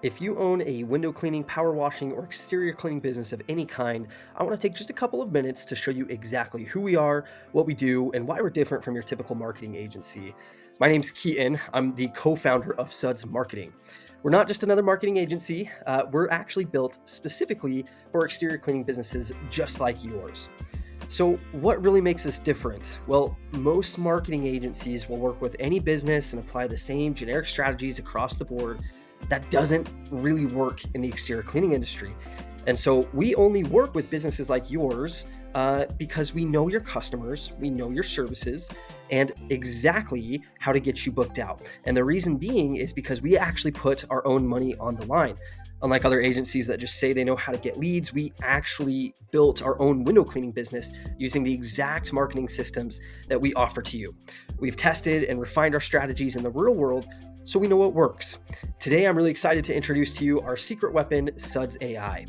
If you own a window cleaning, power washing, or exterior cleaning business of any kind, I want to take just a couple of minutes to show you exactly who we are, what we do, and why we're different from your typical marketing agency. My name's Keaton. I'm the co founder of SUDS Marketing. We're not just another marketing agency, we're actually built specifically for exterior cleaning businesses just like yours. So, what really makes us different? Well, most marketing agencies will work with any business and apply the same generic strategies across the board. That doesn't really work in the exterior cleaning industry. And so, we only work with businesses like yours because we know your customers, we know your services, and exactly how to get you booked out. And the reason being is because we actually put our own money on the line. Unlike other agencies that just say they know how to get leads, we actually built our own window cleaning business using the exact marketing systems that we offer to you. We've tested and refined our strategies in the real world, so we know what works. Today, I'm really excited to introduce to you our secret weapon, SUDS AI.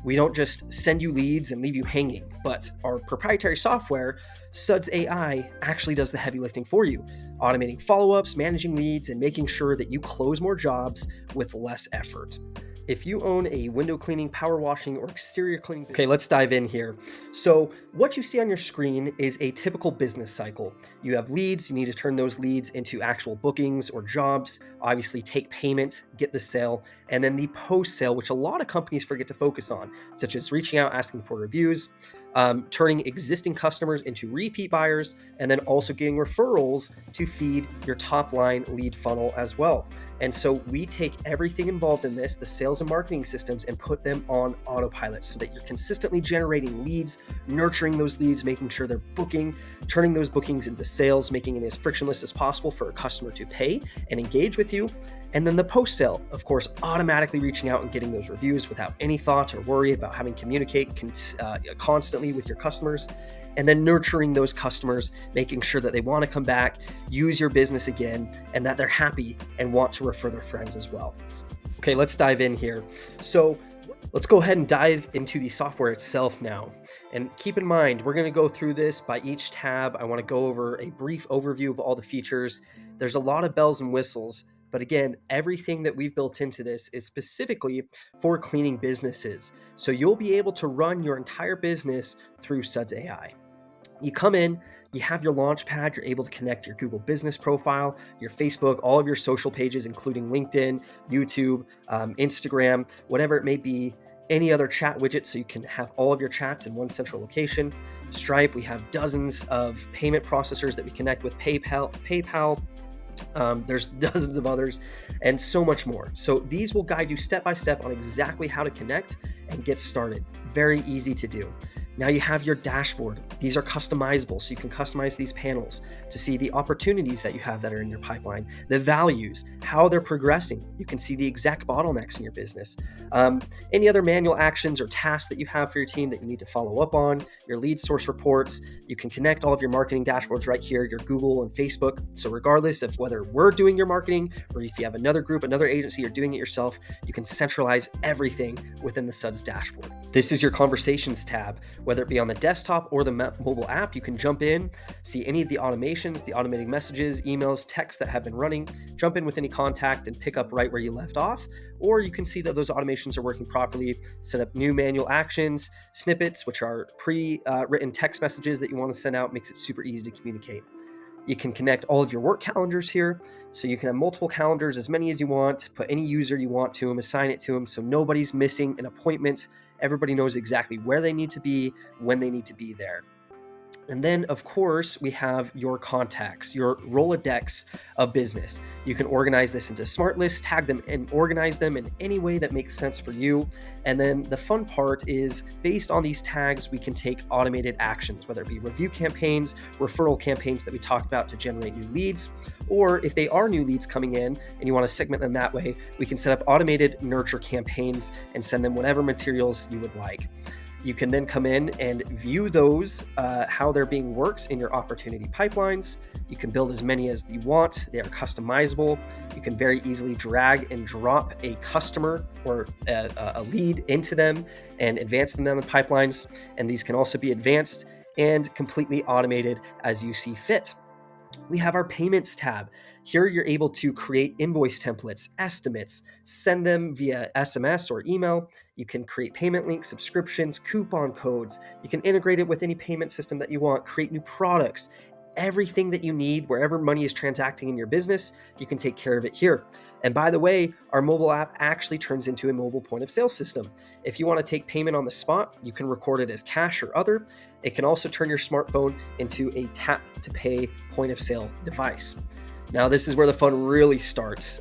We don't just send you leads and leave you hanging, but our proprietary software, SUDS AI, actually does the heavy lifting for you, automating follow-ups, managing leads, and making sure that you close more jobs with less effort. If you own a window cleaning, power washing, or exterior cleaning, okay, let's dive in here. So what you see on your screen is a typical business cycle. You have leads, you need to turn those leads into actual bookings or jobs, obviously take payment, get the sale, and then the post-sale, which a lot of companies forget to focus on, such as reaching out, asking for reviews, turning existing customers into repeat buyers, and then also getting referrals to feed your top line lead funnel as well. And so we take everything involved in this, the sales and marketing systems, and put them on autopilot so that you're consistently generating leads, nurturing those leads, making sure they're booking, turning those bookings into sales, making it as frictionless as possible for a customer to pay and engage with you. And then the post-sale, of course, automatically reaching out and getting those reviews without any thought or worry about having to communicate constantly with your customers. And then nurturing those customers, making sure that they want to come back, use your business again, and that they're happy and want to refer their friends as well. Okay, let's dive in here. So let's go ahead and dive into the software itself now. And keep in mind, we're going to go through this by each tab. I want to go over a brief overview of all the features. There's a lot of bells and whistles, but again, everything that we've built into this is specifically for cleaning businesses. So you'll be able to run your entire business through SUDS AI. You come in, you have your launch pad, you're able to connect your Google business profile, your Facebook, all of your social pages, including LinkedIn, YouTube, Instagram, whatever it may be, any other chat widget so you can have all of your chats in one central location. Stripe, we have dozens of payment processors that we connect with, PayPal. There's dozens of others and so much more. So these will guide you step by step on exactly how to connect and get started. Very easy to do. Now you have your dashboard. These are customizable, so you can customize these panels to see the opportunities that you have that are in your pipeline, the values, how they're progressing. You can see the exact bottlenecks in your business. Any other manual actions or tasks that you have for your team that you need to follow up on, your lead source reports. You can connect all of your marketing dashboards right here, your Google and Facebook. So regardless of whether we're doing your marketing or if you have another group, another agency, you're doing it yourself, you can centralize everything within the SUDS dashboard. This is your conversations tab. Whether it be on the desktop or the mobile app, you can jump in, see any of the automations, the automated messages, emails, texts that have been running, jump in with any contact and pick up right where you left off. Or you can see that those automations are working properly, set up new manual actions, snippets, which are pre-written text messages that you want to send out, makes it super easy to communicate. You can connect all of your work calendars here. So you can have multiple calendars, as many as you want, put any user you want to them, assign it to them so nobody's missing an appointment. Everybody knows exactly where they need to be, when they need to be there. And then, of course, we have your contacts, your Rolodex of business. You can organize this into smart lists, tag them, and organize them in any way that makes sense for you. And then the fun part is, based on these tags, we can take automated actions, whether it be review campaigns, referral campaigns that we talked about to generate new leads, or if they are new leads coming in and you want to segment them that way, we can set up automated nurture campaigns and send them whatever materials you would like. You can then come in and view those, how they're being worked in your opportunity pipelines. You can build as many as you want. They are customizable. You can very easily drag and drop a customer or a lead into them and advance them down the pipelines. And these can also be advanced and completely automated as you see fit. We have our payments tab. Here you're able to create invoice templates, estimates, send them via SMS or email. You can create payment links, subscriptions, coupon codes. You can integrate it with any payment system that you want, create new products. Everything that you need, wherever money is transacting in your business, you can take care of it here. And by the way, our mobile app actually turns into a mobile point of sale system. If you want to take payment on the spot, you can record it as cash or other. It can also turn your smartphone into a tap to pay point of sale device. Now, this is where the fun really starts.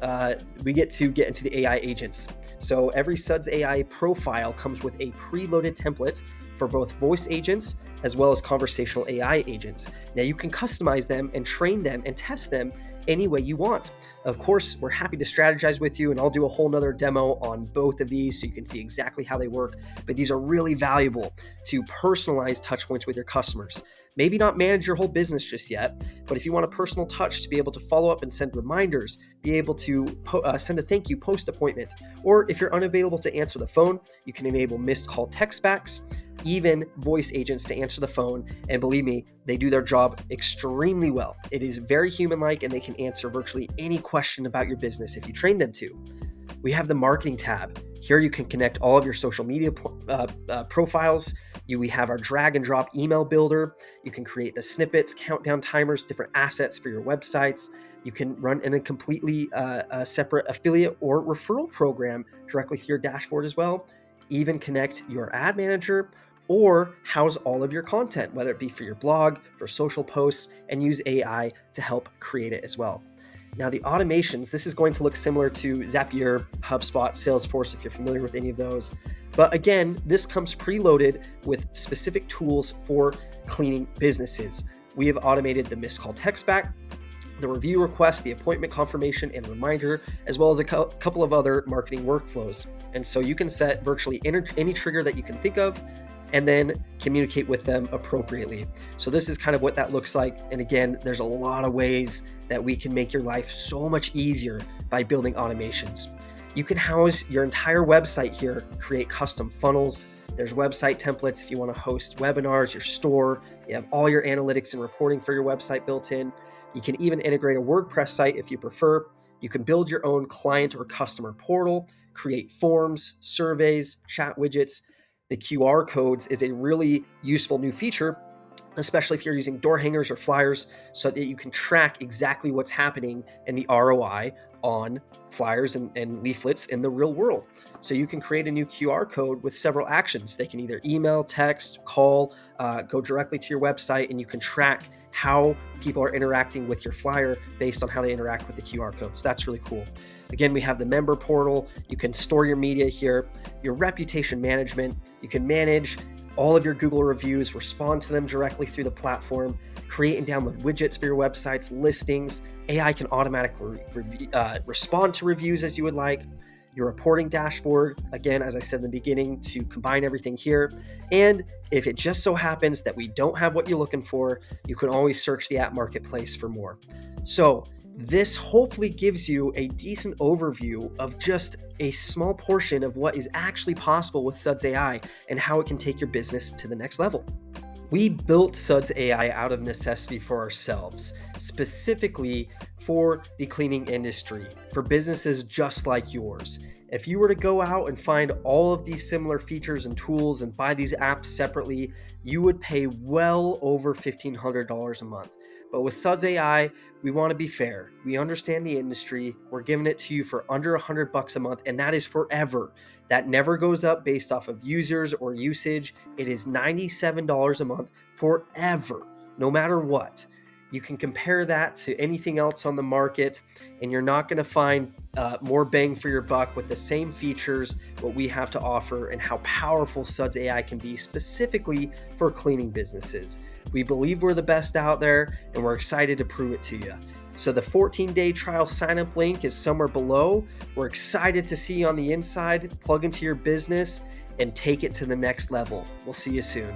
We get into the AI agents. So every SUDS AI profile comes with a preloaded template for both voice agents as well as conversational AI agents. Now you can customize them and train them and test them any way you want. Of course, we're happy to strategize with you, and I'll do a whole nother demo on both of these so you can see exactly how they work. But these are really valuable to personalize touch points with your customers. Maybe not manage your whole business just yet, but if you want a personal touch to be able to follow up and send reminders, be able to send a thank you post appointment, or if you're unavailable to answer the phone, you can enable missed call text backs, even voice agents to answer the phone. And believe me, they do their job extremely well. It is very human-like, and they can answer virtually any question about your business if you train them to. We have the marketing tab. Here you can connect all of your social media profiles. We have our drag and drop email builder. You can create the snippets, countdown timers, different assets for your websites. You can run in a completely separate affiliate or referral program directly through your dashboard as well. Even connect your ad manager or house all of your content, whether it be for your blog, for social posts, and use AI to help create it as well. Now, the automations, this is going to look similar to Zapier, HubSpot, Salesforce, if you're familiar with any of those. But again, this comes preloaded with specific tools for cleaning businesses. We have automated the missed call text back, the review request, the appointment confirmation and reminder, as well as a couple of other marketing workflows. And so you can set virtually any trigger that you can think of and then communicate with them appropriately. So this is kind of what that looks like. And again, there's a lot of ways that we can make your life so much easier by building automations. You can house your entire website here, create custom funnels. There's website templates if you want to host webinars, your store. You have all your analytics and reporting for your website built in. You can even integrate a WordPress site if you prefer. You can build your own client or customer portal, create forms, surveys, chat widgets. The QR codes is a really useful new feature, especially if you're using door hangers or flyers, so that you can track exactly what's happening and the ROI on flyers and leaflets in the real world. So you can create a new QR code with several actions. They can either email, text, call, go directly to your website, and you can track how people are interacting with your flyer based on how they interact with the QR codes. That's really cool. Again, we have the member portal. You can store your media here, your reputation management. You can manage all of your Google reviews, respond to them directly through the platform, create and download widgets for your websites, listings. AI can automatically respond to reviews as you would like. Your reporting dashboard, again, as I said in the beginning, to combine everything here. And if it just so happens that we don't have what you're looking for, you can always search the app marketplace for more. So this hopefully gives you a decent overview of just a small portion of what is actually possible with SUDS AI and how it can take your business to the next level. We built SUDS AI out of necessity for ourselves, specifically for the cleaning industry, for businesses just like yours. If you were to go out and find all of these similar features and tools and buy these apps separately, you would pay well over $1,500 a month. But with SUDS AI, we want to be fair. We understand the industry. We're giving it to you for under $100 a month, and that is forever. That never goes up based off of users or usage. It is $97 a month forever, no matter what. You can compare that to anything else on the market, and you're not going to find more bang for your buck with the same features, what we have to offer, and how powerful SUDS AI can be specifically for cleaning businesses. We believe we're the best out there, and we're excited to prove it to you. So the 14-day trial sign-up link is somewhere below. We're excited to see you on the inside, plug into your business, and take it to the next level. We'll see you soon.